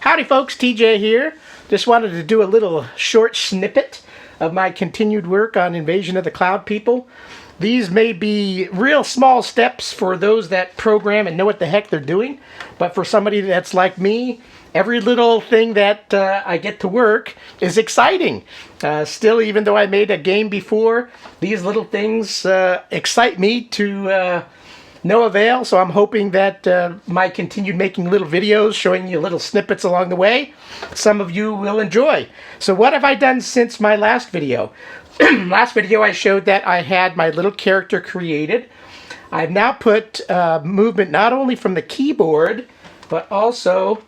Howdy folks, TJ here. Just wanted to do a little short snippet of my continued work on Invasion of the Cloud People. These may be real small steps for those that program and know what the heck they're doing, but for somebody that's like me, every little thing that I get to work is exciting. Still, even though I made a game before, these little things excite me to no avail, so I'm hoping that my continued making little videos showing you little snippets along the way, some of you will enjoy. So what have I done since my last video? Last video I showed that I had my little character created. I've now put movement not only from the keyboard, but also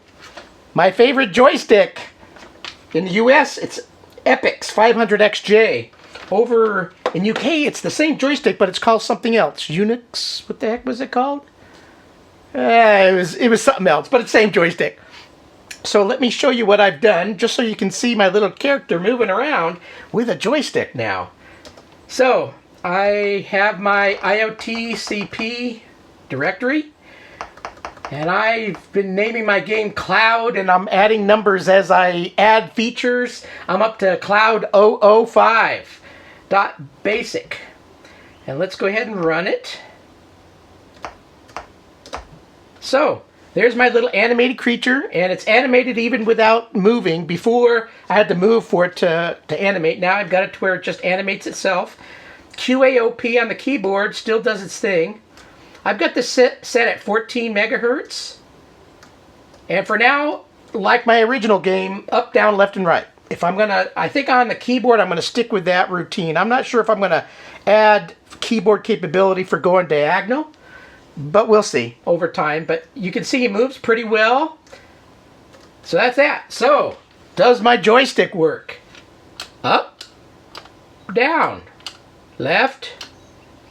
my favorite joystick. In the US, it's Epix 500XJ. Over in UK, it's the same joystick, but it's called something else. Unix? What the heck was it called? It was something else, but it's the same joystick. So let me show you what I've done, just so you can see my little character moving around with a joystick now. So I have my IoTCP directory, and I've been naming my game Cloud, and I'm adding numbers as I add features. I'm up to Cloud 005.basic. And let's go ahead and run it. So there's my little animated creature, and it's animated even without moving. Before, I had to move for it to animate. Now I've got it to where it just animates itself. QAOP on the keyboard still does its thing. I've got this set at 14 megahertz. And for now, like my original game, up, down, left, and right. If I'm gonna, I think on the keyboard, I'm gonna stick with that routine. I'm not sure if I'm gonna add keyboard capability for going diagonal, but we'll see over time. But you can see he moves pretty well. So that's that. So, does my joystick work? Up, down, left,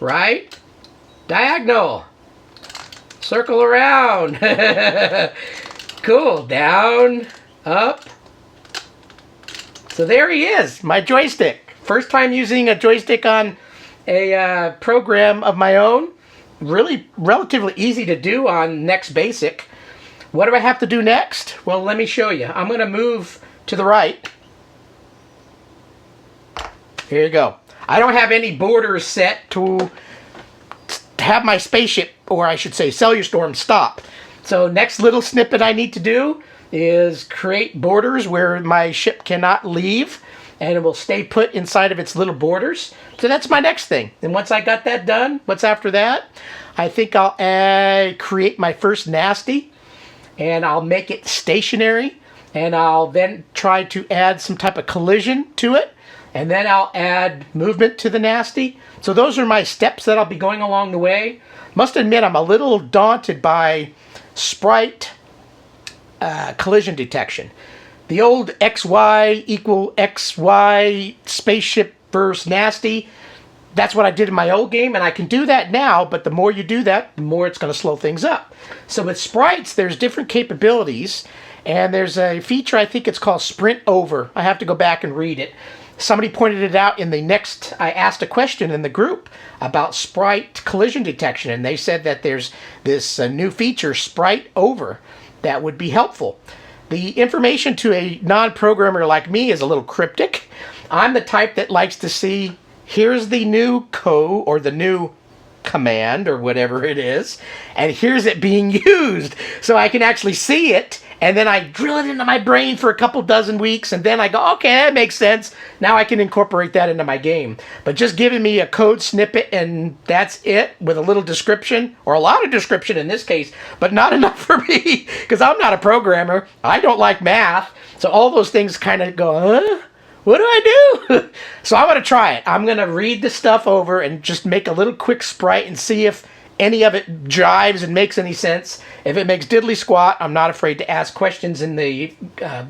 right, diagonal, circle around. Cool. Down, up. So there he is, my joystick. First time using a joystick on a program of my own. Really relatively easy to do on Next Basic. What do I have to do next? Well, let me show you. I'm going to move to the right. Here you go. I don't have any borders set to have my spaceship, or I should say Cellustorm, stop. So next little snippet I need to do is create borders where my ship cannot leave, and it will stay put inside of its little borders. So that's my next thing. And once I got that done, what's after that? I think I'll create my first nasty, and I'll make it stationary, and I'll then try to add some type of collision to it, and then I'll add movement to the nasty. So those are my steps that I'll be going along the way. Must admit, I'm a little daunted by sprite collision detection. The old XY equal XY spaceship versus nasty, that's what I did in my old game, and I can do that now, but the more you do that, the more it's going to slow things up. So with sprites, there's different capabilities, and there's a feature, I think it's called Sprint Over. I have to go back and read it. Somebody pointed it out in the next, I asked a question in the group about sprite collision detection, and they said that there's this new feature, Sprite Over, that would be helpful. The information to a non-programmer like me is a little cryptic. I'm the type that likes to see, here's the new code or the new command or whatever it is, and here's it being used. So I can actually see it, and then I drill it into my brain for a couple dozen weeks, and then I go, okay, that makes sense. Now I can incorporate that into my game. But just giving me a code snippet and that's it, with a little description, or a lot of description in this case, but not enough for me, because I'm not a programmer. I don't like math. So all those things kind of go, huh? What do I do? So I'm going to try it. I'm going to read the stuff over and just make a little quick sprite and see if any of it jives and makes any sense. If it makes diddly squat, I'm not afraid to ask questions in the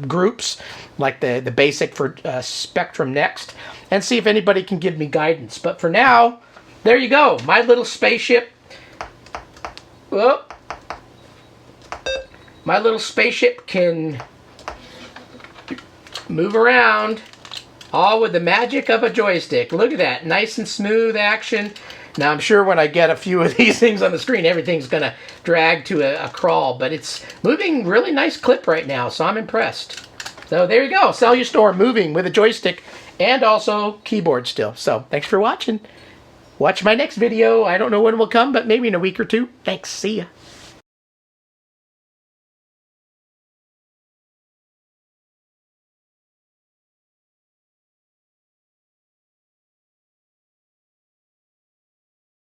groups, like the basic for Spectrum Next, and see if anybody can give me guidance. But for now, there you go. My little spaceship. Whoop. My little spaceship can move around, all with the magic of a joystick. Look at that. Nice and smooth action. Now, I'm sure when I get a few of these things on the screen, everything's going to drag to a crawl, but it's moving really nice clip right now, so I'm impressed. So there you go, Cellustorm moving with a joystick and also keyboard still. So thanks for watching. Watch my next video. I don't know when it will come, but maybe in a week or two. Thanks. See ya.